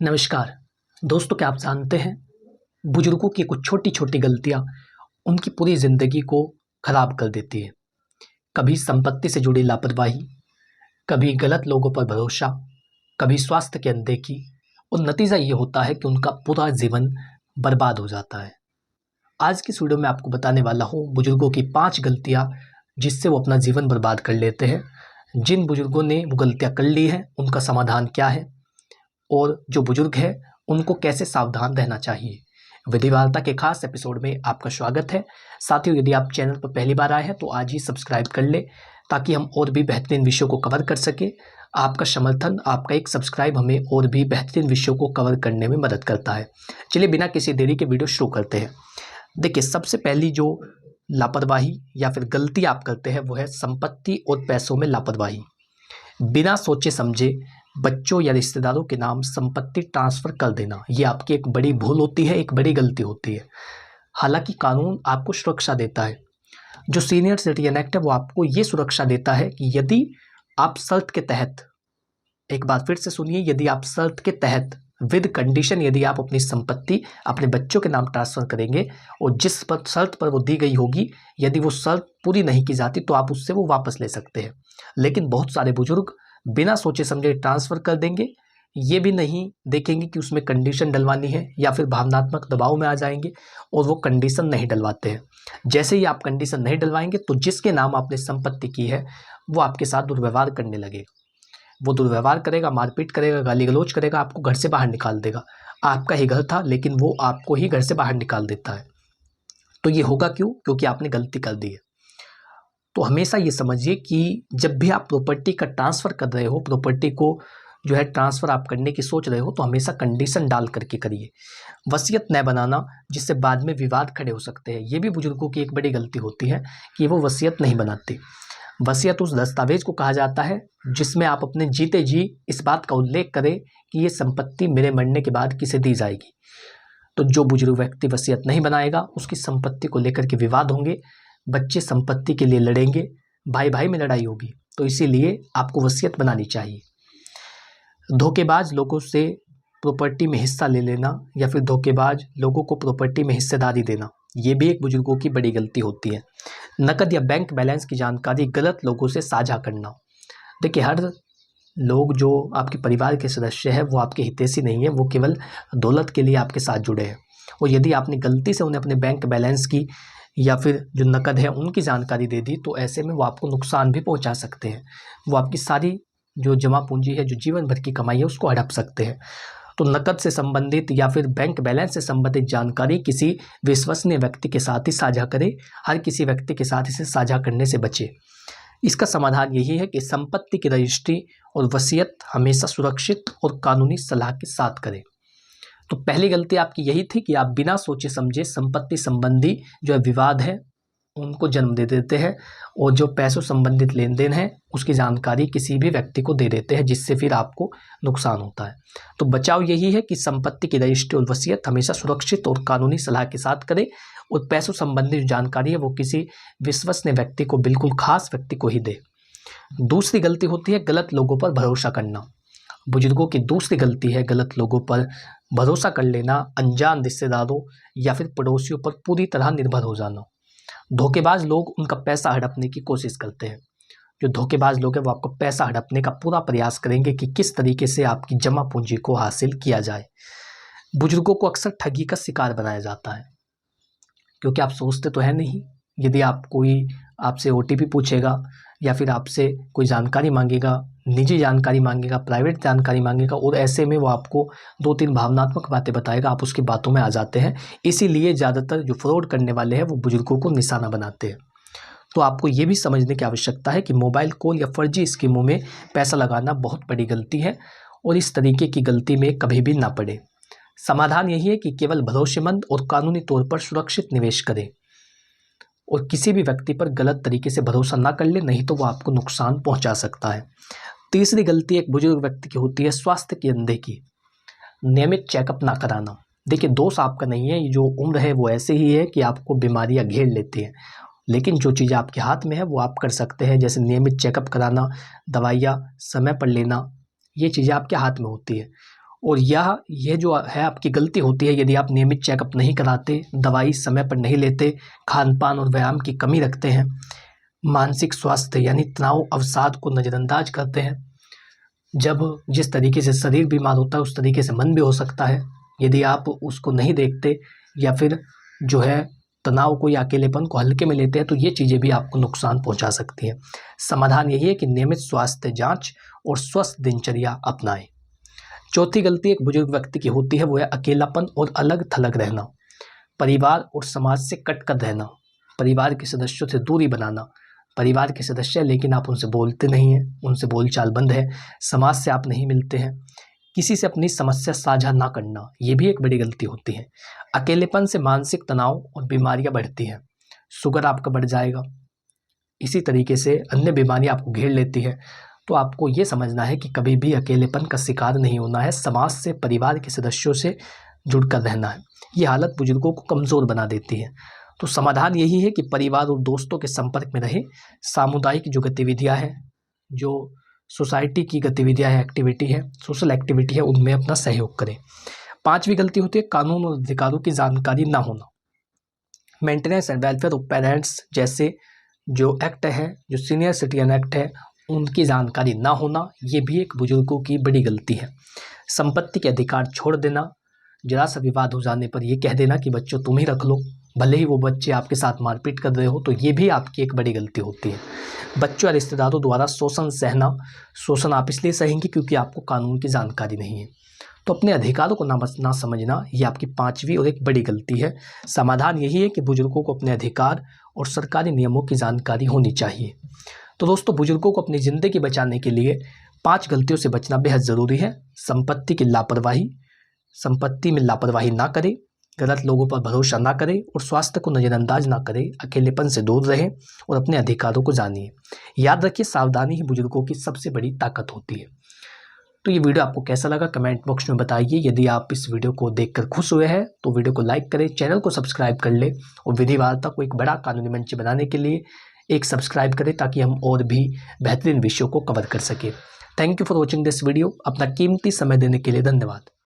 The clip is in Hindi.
नमस्कार दोस्तों, क्या आप जानते हैं बुजुर्गों की कुछ छोटी छोटी गलतियां उनकी पूरी जिंदगी को खराब कर देती है। कभी संपत्ति से जुड़ी लापरवाही, कभी गलत लोगों पर भरोसा, कभी स्वास्थ्य की अनदेखी, और नतीजा ये होता है कि उनका पूरा जीवन बर्बाद हो जाता है। आज की इस वीडियो में आपको बताने वाला हूँ बुजुर्गों की 5 गलतियां जिससे वो अपना जीवन बर्बाद कर लेते हैं। जिन बुजुर्गों ने वो गलतियां कर ली हैं उनका समाधान क्या है और जो बुजुर्ग है उनको कैसे सावधान रहना चाहिए। विधि वार्ता के खास एपिसोड में आपका स्वागत है। साथियों, यदि आप चैनल पर पहली बार आए हैं तो आज ही सब्सक्राइब कर ले ताकि हम और भी बेहतरीन विषयों को कवर कर सके। आपका समर्थन, आपका एक सब्सक्राइब हमें और भी बेहतरीन विषयों को कवर करने में मदद करता है। चलिए बिना किसी देरी के वीडियो शुरू करते हैं। देखिए, सबसे पहली जो लापरवाही या फिर गलती आप करते हैं वो है संपत्ति और पैसों में लापरवाही। बिना सोचे समझे बच्चों या रिश्तेदारों के नाम संपत्ति ट्रांसफर कर देना, ये आपकी एक बड़ी भूल होती है, एक बड़ी गलती होती है। हालांकि कानून आपको सुरक्षा देता है। जो सीनियर सिटीजन एक्ट है वो आपको ये सुरक्षा देता है कि यदि आप शर्त के तहत, एक बार फिर से सुनिए, यदि आप शर्त के तहत विद कंडीशन यदि आप अपनी संपत्ति अपने बच्चों के नाम ट्रांसफर करेंगे और जिस पर शर्त पर वो दी गई होगी, यदि वो शर्त पूरी नहीं की जाती तो आप उससे वो वापस ले सकते हैं। लेकिन बहुत सारे बुजुर्ग बिना सोचे समझे ट्रांसफर कर देंगे, ये भी नहीं देखेंगे कि उसमें कंडीशन डलवानी है, या फिर भावनात्मक दबाव में आ जाएंगे और वो कंडीशन नहीं डलवाते हैं। जैसे ही आप कंडीशन नहीं डलवाएंगे तो जिसके नाम आपने संपत्ति की है वो आपके साथ दुर्व्यवहार करने लगेगा। वो दुर्व्यवहार करेगा, मारपीट करेगा, गाली गलौज करेगा, आपको घर से बाहर निकाल देगा। आपका ही घर था लेकिन वो आपको ही घर से बाहर निकाल देता है। तो ये होगा क्यों? क्योंकि आपने गलती कर दी है। तो हमेशा ये समझिए कि जब भी आप प्रॉपर्टी का ट्रांसफ़र कर रहे हो, प्रॉपर्टी को जो है ट्रांसफ़र आप करने की सोच रहे हो, तो हमेशा कंडीशन डाल करके करिए। वसीयत न बनाना जिससे बाद में विवाद खड़े हो सकते हैं, ये भी बुजुर्गों की एक बड़ी गलती होती है कि वो वसीयत नहीं बनाते। वसीयत उस दस्तावेज को कहा जाता है जिसमें आप अपने जीते जी इस बात का उल्लेख करें कि ये संपत्ति मेरे मरने के बाद किसे दी जाएगी। तो जो बुजुर्ग व्यक्ति वसीयत नहीं बनाएगा उसकी संपत्ति को लेकर के विवाद होंगे, बच्चे संपत्ति के लिए लड़ेंगे, भाई भाई में लड़ाई होगी। तो इसीलिए आपको वसीयत बनानी चाहिए। धोखेबाज लोगों से प्रॉपर्टी में हिस्सा ले लेना या फिर धोखेबाज लोगों को प्रॉपर्टी में हिस्सेदारी देना, ये भी एक बुजुर्गों की बड़ी गलती होती है। नकद या बैंक बैलेंस की जानकारी गलत लोगों से साझा करना। देखिए, हर लोग जो आपके परिवार के सदस्य हैं वो आपके हितैषी नहीं है, वो केवल दौलत के लिए आपके साथ जुड़े हैं। और यदि आपने गलती से उन्हें अपने बैंक बैलेंस की या फिर जो नकद है उनकी जानकारी दे दी तो ऐसे में वो आपको नुकसान भी पहुंचा सकते हैं। वो आपकी सारी जो जमा पूंजी है, जो जीवन भर की कमाई है, उसको हड़प सकते हैं। तो नकद से संबंधित या फिर बैंक बैलेंस से संबंधित जानकारी किसी विश्वसनीय व्यक्ति के साथ ही साझा करें। हर किसी व्यक्ति के साथ इसे साझा करने से बचें। इसका समाधान यही है कि संपत्ति की रजिस्ट्री और वसीयत हमेशा सुरक्षित और कानूनी सलाह के साथ करें। तो पहली गलती आपकी यही थी कि आप बिना सोचे समझे संपत्ति संबंधी जो विवाद है उनको जन्म दे देते हैं और जो पैसों संबंधित लेन देन है उसकी जानकारी किसी भी व्यक्ति को दे देते हैं, जिससे फिर आपको नुकसान होता है। तो बचाव यही है कि संपत्ति की रजिस्ट्री और वसीयत हमेशा सुरक्षित और कानूनी सलाह के साथ करें और पैसों संबंधी जो जानकारी है वो किसी विश्वसनीय व्यक्ति को, बिल्कुल खास व्यक्ति को ही दे। दूसरी गलती होती है गलत लोगों पर भरोसा करना। बुजुर्गों की दूसरी गलती है गलत लोगों पर भरोसा कर लेना, अनजान रिश्तेदारों या फिर पड़ोसियों पर पूरी तरह निर्भर हो जाना। धोखेबाज लोग उनका पैसा हड़पने की कोशिश करते हैं। जो धोखेबाज लोग हैं वो आपको पैसा हड़पने का पूरा प्रयास करेंगे कि किस तरीके से आपकी जमा पूंजी को हासिल किया जाए। बुजुर्गों को अक्सर ठगी का शिकार बनाया जाता है क्योंकि आप सोचते तो है नहीं, यदि आप कोई आपसे ओटीपी पूछेगा या फिर आपसे कोई जानकारी मांगेगा, निजी जानकारी मांगेगा, प्राइवेट जानकारी मांगेगा और ऐसे में वो आपको 2-3 भावनात्मक बातें बताएगा, आप उसकी बातों में आ जाते हैं। इसीलिए ज़्यादातर जो फ्रॉड करने वाले हैं वो बुजुर्गों को निशाना बनाते हैं। तो आपको ये भी समझने की आवश्यकता है कि मोबाइल कॉल या फर्जी स्कीमों में पैसा लगाना बहुत बड़ी गलती है और इस तरीके की गलती में कभी भी ना पड़े। समाधान यही है कि केवल भरोसेमंद और कानूनी तौर पर सुरक्षित निवेश करें और किसी भी व्यक्ति पर गलत तरीके से भरोसा ना कर ले, नहीं तो वो आपको नुकसान पहुंचा सकता है। तीसरी गलती एक बुजुर्ग व्यक्ति की होती है स्वास्थ्य की अनदेखी। नियमित चेकअप ना कराना। देखिए, दोष आपका नहीं है, ये जो उम्र है वो ऐसे ही है कि आपको बीमारियां घेर लेती हैं, लेकिन जो चीज़ें आपके हाथ में है वो आप कर सकते हैं। जैसे नियमित चेकअप कराना, दवाइयाँ समय पर लेना, ये चीज़ें आपके हाथ में होती है। और यह जो है आपकी गलती होती है यदि आप नियमित चेकअप नहीं कराते, दवाई समय पर नहीं लेते, खान पान और व्यायाम की कमी रखते हैं, मानसिक स्वास्थ्य यानी तनाव अवसाद को नज़रअंदाज करते हैं। जब जिस तरीके से शरीर बीमार होता है उस तरीके से मन भी हो सकता है। यदि आप उसको नहीं देखते या फिर जो है तनाव को या अकेलेपन को हल्के में लेते हैं तो ये चीज़ें भी आपको नुकसान पहुंचा सकती हैं। समाधान यही है कि नियमित स्वास्थ्य जांच और स्वस्थ दिनचर्या अपनाएं। चौथी गलती एक बुजुर्ग व्यक्ति की होती है, वो है अकेलापन और अलग थलग रहना, परिवार और समाज से कट कर रहना, परिवार के सदस्यों से दूरी बनाना। परिवार के सदस्य लेकिन आप उनसे बोलते नहीं हैं, उनसे बोलचाल बंद है, समाज से आप नहीं मिलते हैं, किसी से अपनी समस्या साझा ना करना, ये भी एक बड़ी गलती होती है। अकेलेपन से मानसिक तनाव और बीमारियां बढ़ती हैं, शुगर आपका बढ़ जाएगा, इसी तरीके से अन्य बीमारियां आपको घेर लेती है। तो आपको ये समझना है कि कभी भी अकेलेपन का शिकार नहीं होना है, समाज से, परिवार के सदस्यों से जुड़कर रहना है। ये हालत बुजुर्गों को कमज़ोर बना देती है। तो समाधान यही है कि परिवार और दोस्तों के संपर्क में रहे, सामुदायिक जो गतिविधियां हैं, जो सोसाइटी की गतिविधियां हैं, एक्टिविटी है, सोशल एक्टिविटी है, उनमें अपना सहयोग करें। पांचवी गलती होती है कानून और अधिकारों की जानकारी ना होना। Maintenance and welfare of parents जैसे जो एक्ट है, जो सीनियर सिटीजन एक्ट है, उनकी जानकारी ना होना, ये भी एक बुजुर्गों की बड़ी गलती है। संपत्ति के अधिकार छोड़ देना, जरा सा विवाद हो जाने पर यह कह देना कि बच्चों तुम ही रख लो, भले ही वो बच्चे आपके साथ मारपीट कर रहे हो, तो ये भी आपकी एक बड़ी गलती होती है। बच्चों या रिश्तेदारों द्वारा शोषण सहना, शोषण आप इसलिए सहेंगे क्योंकि आपको कानून की जानकारी नहीं है। तो अपने अधिकारों को ना समझना, ये आपकी पांचवी और एक बड़ी गलती है। समाधान यही है कि बुजुर्गों को अपने अधिकार और सरकारी नियमों की जानकारी होनी चाहिए। तो दोस्तों, बुजुर्गों को अपनी ज़िंदगी बचाने के लिए 5 गलतियों से बचना बेहद ज़रूरी है। संपत्ति में लापरवाही ना करें, गलत लोगों पर भरोसा ना करें और स्वास्थ्य को नज़रअंदाज ना करें, अकेलेपन से दूर रहें और अपने अधिकारों को जानिए। याद रखिए, सावधानी ही बुजुर्गों की सबसे बड़ी ताकत होती है। तो ये वीडियो आपको कैसा लगा कमेंट बॉक्स में बताइए। यदि आप इस वीडियो को देखकर खुश हुए हैं तो वीडियो को लाइक करें, चैनल को सब्सक्राइब कर ले और विधि वार्ता को एक बड़ा कानूनी मंच बनाने के लिए एक सब्सक्राइब करें ताकि हम और भी बेहतरीन विषयों को कवर कर सकें। Thank you for watching this video. अपना कीमती समय देने के लिए धन्यवाद।